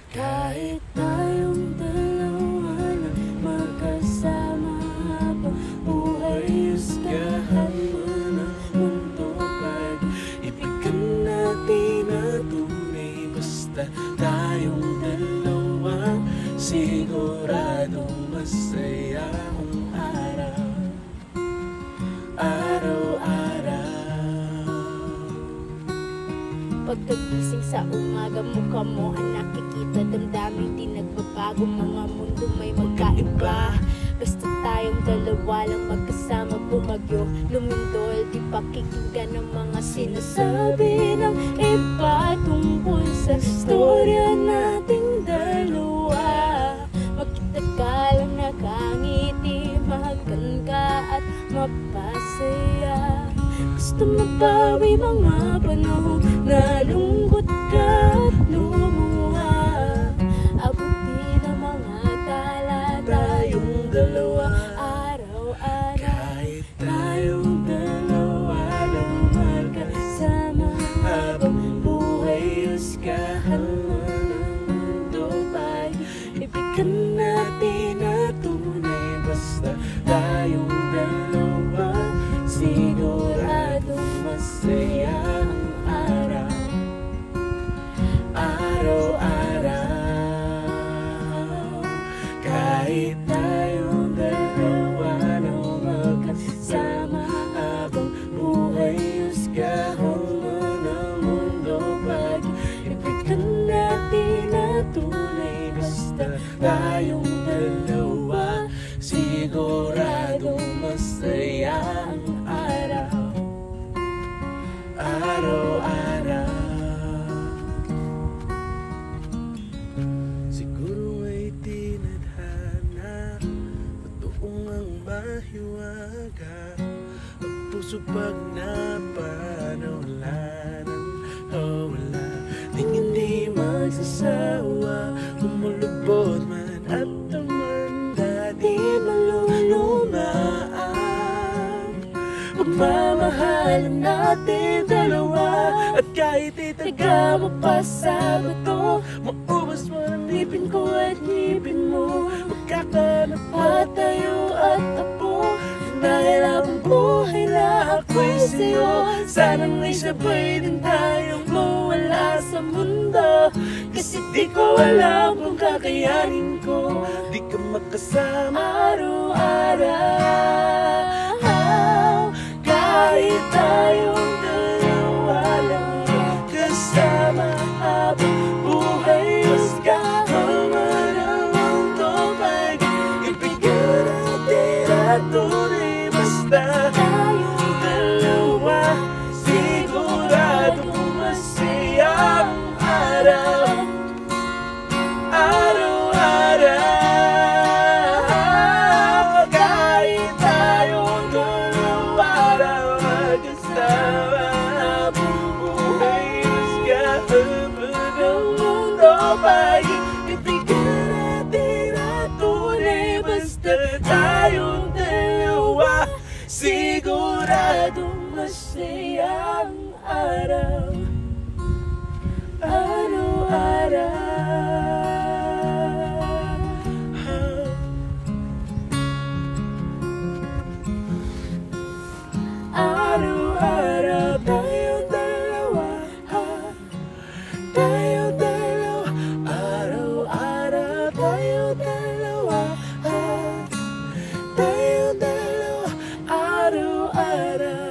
Kahit tayong dalawa na magkasama habang buhay, husgahan man ang mundo, pag-ibigan natin na tunay. Basta tayong dalawa, siguradong masaya ang araw, araw-araw. Pagkagising sa umaga, mukha mo ang nakikita, damdamin di nagbabago, mga mundo may magkaiba. Basta tayong dalawa lang magkasama, bumagyo, lumindol, di pakikinggan ng mga sinasabi ng iba tungkol sa storya nating dalawa. Makita ka lang nakangiti, mahagan ka at mapasaya. Gusto mabawi mga panahon na lungkot ka at lumuha. Abutin ang mga tala tayong dalawa, araw-araw. Kahit tayong dalawa lang magkasama habang buhay, husgahan man ang mundo, pag-ibigan natin na tunay. Basta tayong dalawa, siguradong masaya ang araw, araw-araw. Kahit tayong dalawa na magkasama habang buhay, husgahan man ang mundo, pag-ibigan natin na tunay. Basta tayong dalawa, siguradong masaya ang araw, araw-araw. Siguro ay tinadhana, totoong ang mahiwaga, ang puso pag napanawalan ng wala. Tingin di magsasawa, kumulubot man at tumanda, di malulumaan. Pagmamahalan natin dalawa, at kahit itaga mo pa sa bato, maubos mo ang ngipin ko at ngipin mo, magkakanap pa tayo at apo. Dahil habang buhay na ako'y sa'yo, sana may sabay din tayong mawala sa mundo. Kasi di ko alam kung kakayanin ko di ka makasama araw-araw. Kahit tayong dalawa lang magkasama habang buhay, husgahan man ang mundo, pag-ibigan natin at tunay. Basta tayong dalawa, siguradong masaya ang araw, araw-araw. Kahit tayong dalawa lang magkasama habang buhay, husgahan man ang mundo, pag-ibigan natin at tunay. Basta tayong dalawa, siguradong masaya ang araw, araw-araw. Araw-araw tayong dalawa, tayong dalawa, araw-araw tayong dalawa, tayong dalawa, araw-araw.